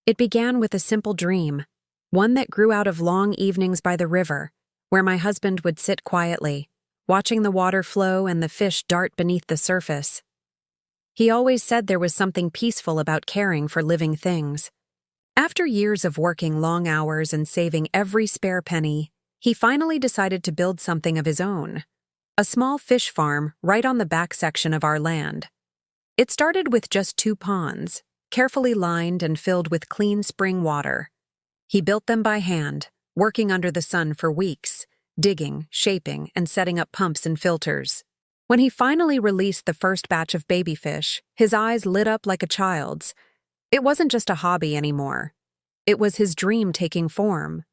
It began with a simple dream, one that grew out of long evenings by the river, where my husband would sit quietly, watching the water flow and the fish dart beneath the surface. He always said there was something peaceful about caring for living things. After years of working long hours and saving every spare penny, he finally decided to build something of his own. A small fish farm right on the back section of our land. It started with just 2 ponds, carefully lined and filled with clean spring water. He built them by hand, working under the sun for weeks, digging, shaping, and setting up pumps and filters. When he finally released the first batch of baby fish, his eyes lit up like a child's. It wasn't just a hobby anymore. It was his dream taking form.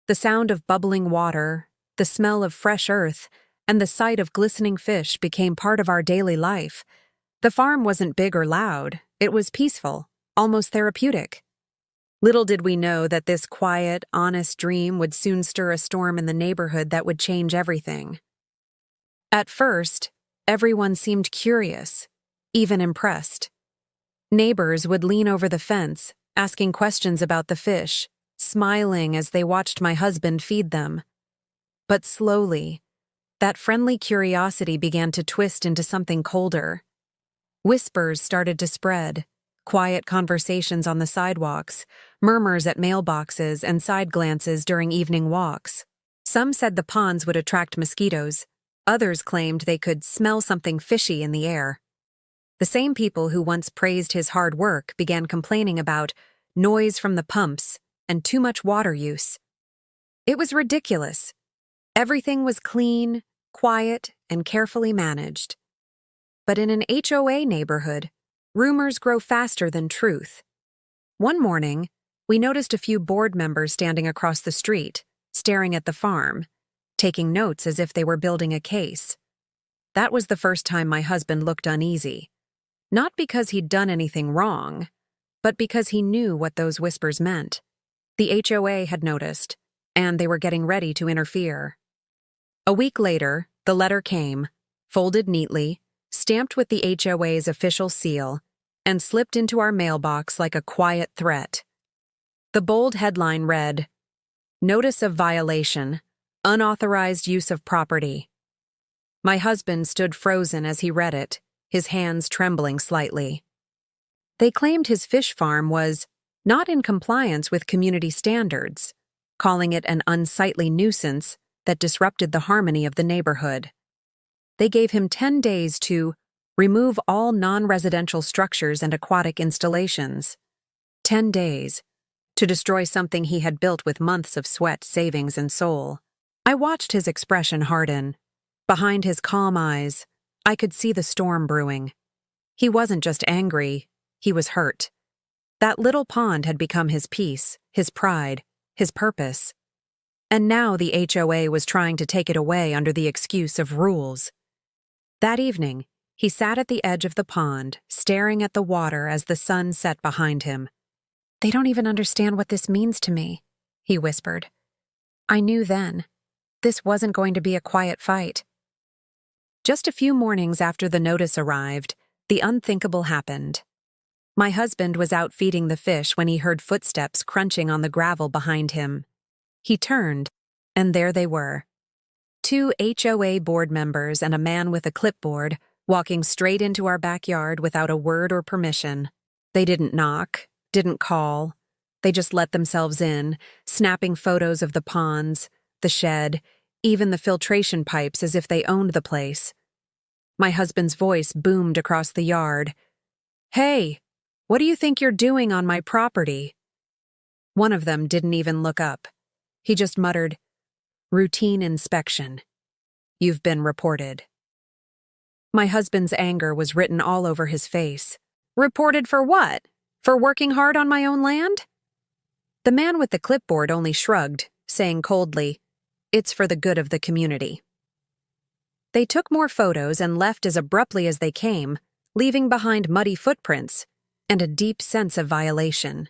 The sound of bubbling water, the smell of fresh earth, and the sight of glistening fish became part of our daily life. The farm wasn't big or loud. It was peaceful, almost therapeutic. Little did we know that this quiet, honest dream would soon stir a storm in the neighborhood that would change everything. At first, everyone seemed curious, even impressed. Neighbors would lean over the fence, asking questions about the fish, smiling as they watched my husband feed them. But slowly, that friendly curiosity began to twist into something colder. Whispers started to spread, quiet conversations on the sidewalks, murmurs at mailboxes, and side glances during evening walks. Some said the ponds would attract mosquitoes. Others claimed they could smell something fishy in the air. The same people who once praised his hard work began complaining about noise from the pumps and too much water use. It was ridiculous. Everything was clean, quiet, and carefully managed. But in an HOA neighborhood, rumors grow faster than truth. One morning, we noticed a few board members standing across the street, staring at the farm, taking notes as if they were building a case. That was the first time my husband looked uneasy. Not because he'd done anything wrong, but because he knew what those whispers meant. The HOA had noticed, and they were getting ready to interfere. A week later, the letter came, folded neatly, stamped with the HOA's official seal, and slipped into our mailbox like a quiet threat. The bold headline read, "Notice of violation, unauthorized use of property." My husband stood frozen as he read it, his hands trembling slightly. They claimed his fish farm was not in compliance with community standards, calling it an unsightly nuisance that disrupted the harmony of the neighborhood. They gave him 10 days to remove all non-residential structures and aquatic installations. 10 days to destroy something he had built with months of sweat, savings, and soul. I watched his expression harden. Behind his calm eyes, I could see the storm brewing. He wasn't just angry, he was hurt. That little pond had become his peace, his pride, his purpose. And now the HOA was trying to take it away under the excuse of rules. That evening, he sat at the edge of the pond, staring at the water as the sun set behind him. "They don't even understand what this means to me," he whispered. I knew then. This wasn't going to be a quiet fight. Just a few mornings after the notice arrived, the unthinkable happened. My husband was out feeding the fish when he heard footsteps crunching on the gravel behind him. He turned, and there they were. 2 HOA board members and a man with a clipboard walking straight into our backyard without a word or permission. They didn't knock, didn't call. They just let themselves in, snapping photos of the ponds, the shed, even the filtration pipes as if they owned the place. My husband's voice boomed across the yard. "Hey, what do you think you're doing on my property?" One of them didn't even look up. He just muttered, "Routine inspection. You've been reported." My husband's anger was written all over his face. "Reported for what? For working hard on my own land?" The man with the clipboard only shrugged, saying coldly, "It's for the good of the community." They took more photos and left as abruptly as they came, leaving behind muddy footprints and a deep sense of violation.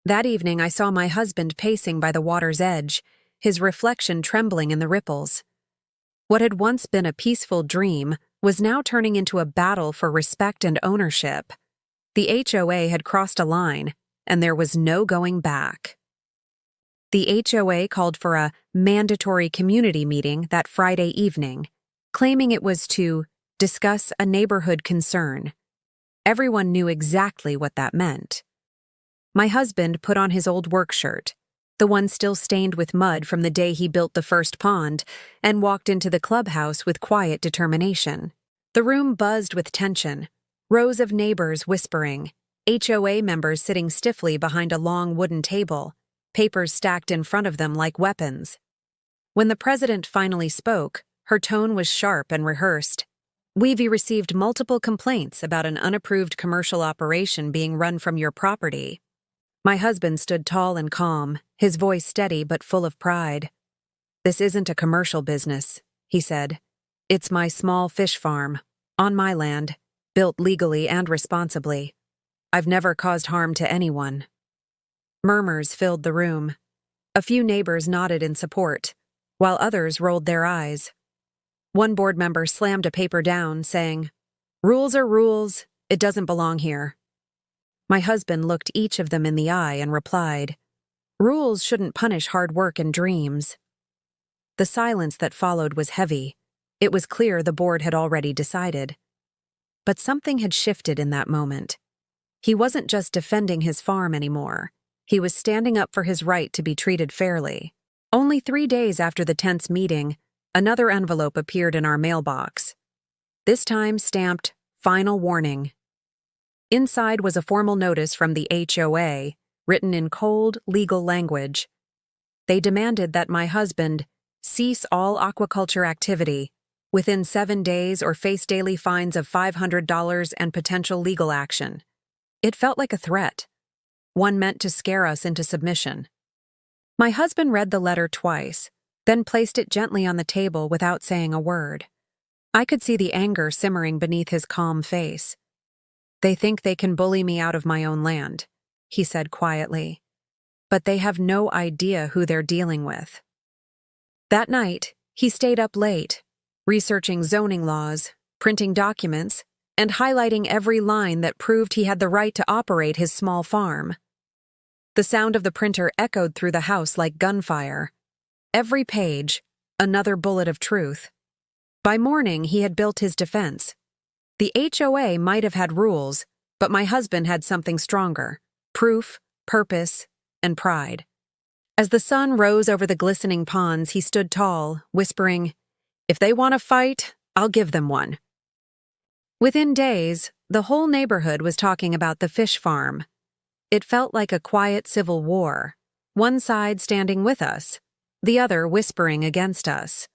That evening I saw my husband pacing by the water's edge, his reflection trembling in the ripples. What had once been a peaceful dream was now turning into a battle for respect and ownership. The HOA had crossed a line, and there was no going back. The HOA called for a mandatory community meeting that Friday evening, claiming it was to discuss a neighborhood concern. Everyone knew exactly what that meant. My husband put on his old work shirt, the one still stained with mud from the day he built the first pond, and walked into the clubhouse with quiet determination. The room buzzed with tension, rows of neighbors whispering, HOA members sitting stiffly behind a long wooden table, papers stacked in front of them like weapons. When the president finally spoke, her tone was sharp and rehearsed. "We've received multiple complaints about an unapproved commercial operation being run from your property." My husband stood tall and calm, his voice steady but full of pride. "This isn't a commercial business," he said. "It's my small fish farm, on my land, built legally and responsibly. I've never caused harm to anyone." Murmurs filled the room. A few neighbors nodded in support, while others rolled their eyes. One board member slammed a paper down, saying, "Rules are rules. It doesn't belong here." My husband looked each of them in the eye and replied, "Rules shouldn't punish hard work and dreams." The silence that followed was heavy. It was clear the board had already decided. But something had shifted in that moment. He wasn't just defending his farm anymore. He was standing up for his right to be treated fairly. Only 3 days after the tense meeting, another envelope appeared in our mailbox. This time stamped, "Final Warning." Inside was a formal notice from the HOA, written in cold, legal language. They demanded that my husband cease all aquaculture activity within 7 days or face daily fines of $500 and potential legal action. It felt like a threat, one meant to scare us into submission. My husband read the letter twice, then placed it gently on the table without saying a word. I could see the anger simmering beneath his calm face. "They think they can bully me out of my own land," he said quietly. "But they have no idea who they're dealing with." That night, he stayed up late, researching zoning laws, printing documents, and highlighting every line that proved he had the right to operate his small farm. The sound of the printer echoed through the house like gunfire. Every page, another bullet of truth. By morning, he had built his defense. The HOA might have had rules, but my husband had something stronger: proof, purpose, and pride. As the sun rose over the glistening ponds, he stood tall, whispering, "If they want a fight, I'll give them one." Within days, the whole neighborhood was talking about the fish farm. It felt like a quiet civil war, one side standing with us, the other whispering against us.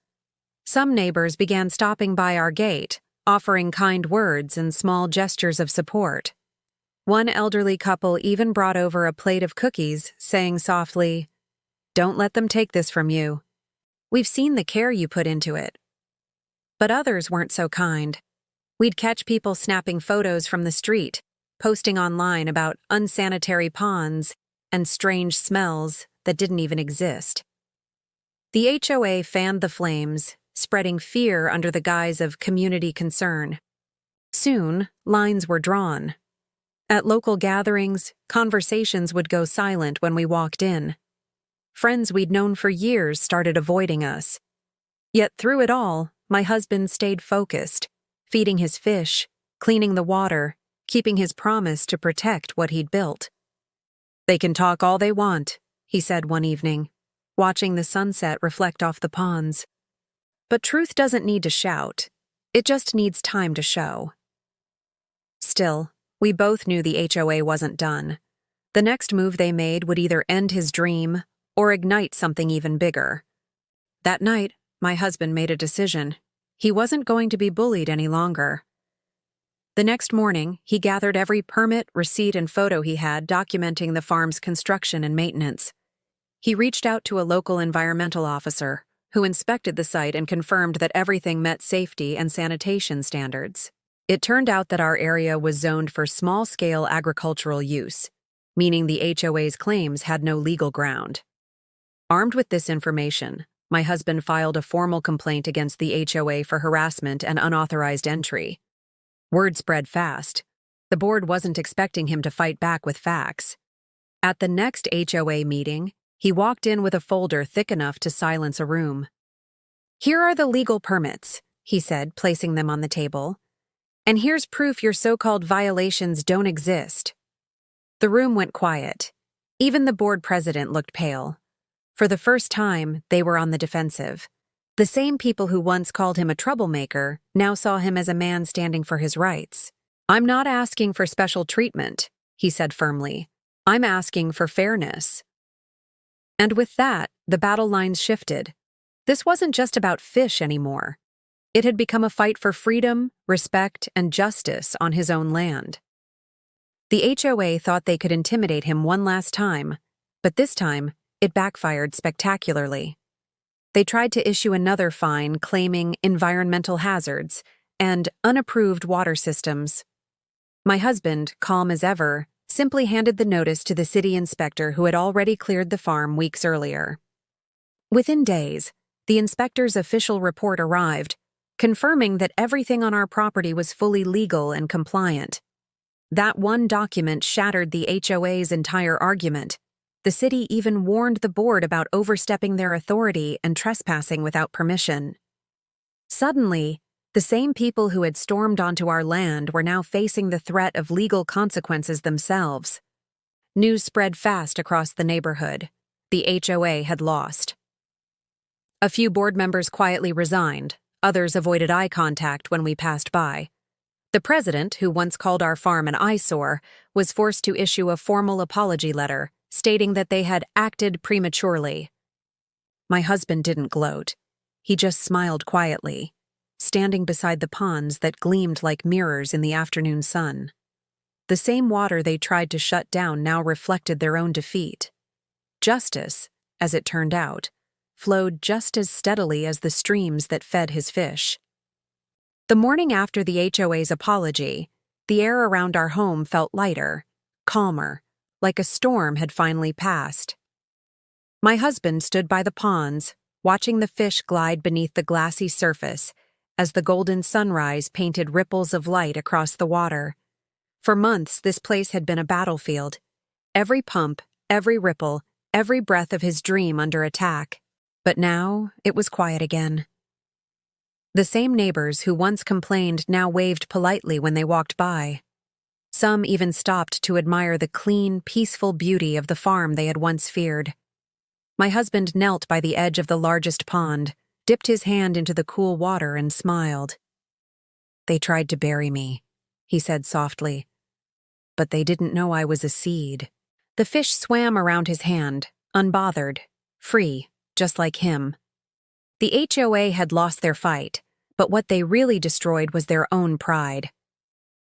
Some neighbors began stopping by our gate, offering kind words and small gestures of support. One elderly couple even brought over a plate of cookies, saying softly, "Don't let them take this from you. We've seen the care you put into it." But others weren't so kind. We'd catch people snapping photos from the street, posting online about unsanitary ponds and strange smells that didn't even exist. The HOA fanned the flames, spreading fear under the guise of community concern. Soon, lines were drawn. At local gatherings, conversations would go silent when we walked in. Friends we'd known for years started avoiding us. Yet through it all, my husband stayed focused, feeding his fish, cleaning the water, keeping his promise to protect what he'd built. "They can talk all they want," he said one evening, watching the sunset reflect off the ponds. "But truth doesn't need to shout. It just needs time to show." Still, we both knew the HOA wasn't done. The next move they made would either end his dream or ignite something even bigger. That night, my husband made a decision. He wasn't going to be bullied any longer. The next morning, he gathered every permit, receipt, and photo he had documenting the farm's construction and maintenance. He reached out to a local environmental officer, who inspected the site and confirmed that everything met safety and sanitation standards. It turned out that our area was zoned for small-scale agricultural use, meaning the HOA's claims had no legal ground. Armed with this information, my husband filed a formal complaint against the HOA for harassment and unauthorized entry. Word spread fast. The board wasn't expecting him to fight back with facts. At the next HOA meeting, he walked in with a folder thick enough to silence a room. "Here are the legal permits," he said, placing them on the table. "And here's proof your so-called violations don't exist." The room went quiet. Even the board president looked pale. For the first time, they were on the defensive. The same people who once called him a troublemaker now saw him as a man standing for his rights. "I'm not asking for special treatment," he said firmly. "I'm asking for fairness." And with that, the battle lines shifted. This wasn't just about fish anymore. It had become a fight for freedom, respect, and justice on his own land. The HOA thought they could intimidate him one last time, but this time, it backfired spectacularly. They tried to issue another fine claiming environmental hazards and unapproved water systems. My husband, calm as ever, simply handed the notice to the city inspector who had already cleared the farm weeks earlier. Within days, the inspector's official report arrived, confirming that everything on our property was fully legal and compliant. That one document shattered the HOA's entire argument. The city even warned the board about overstepping their authority and trespassing without permission. Suddenly, the same people who had stormed onto our land were now facing the threat of legal consequences themselves. News spread fast across the neighborhood. The HOA had lost. A few board members quietly resigned. Others avoided eye contact when we passed by. The president, who once called our farm an eyesore, was forced to issue a formal apology letter, stating that they had acted prematurely. My husband didn't gloat. He just smiled quietly, standing beside the ponds that gleamed like mirrors in the afternoon sun. The same water they tried to shut down now reflected their own defeat. Justice, as it turned out, flowed just as steadily as the streams that fed his fish. The morning after the HOA's apology, the air around our home felt lighter, calmer, like a storm had finally passed. My husband stood by the ponds, watching the fish glide beneath the glassy surface as the golden sunrise painted ripples of light across the water. For months, this place had been a battlefield. Every pump, every ripple, every breath of his dream under attack. But now, it was quiet again. The same neighbors who once complained now waved politely when they walked by. Some even stopped to admire the clean, peaceful beauty of the farm they had once feared. My husband knelt by the edge of the largest pond, dipped his hand into the cool water and smiled. "They tried to bury me," he said softly. "But they didn't know I was a seed." The fish swam around his hand, unbothered, free, just like him. The HOA had lost their fight, but what they really destroyed was their own pride.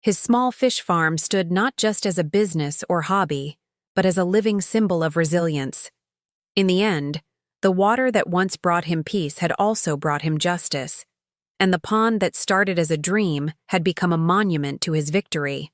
His small fish farm stood not just as a business or hobby, but as a living symbol of resilience. In the end, the water that once brought him peace had also brought him justice, and the pond that started as a dream had become a monument to his victory.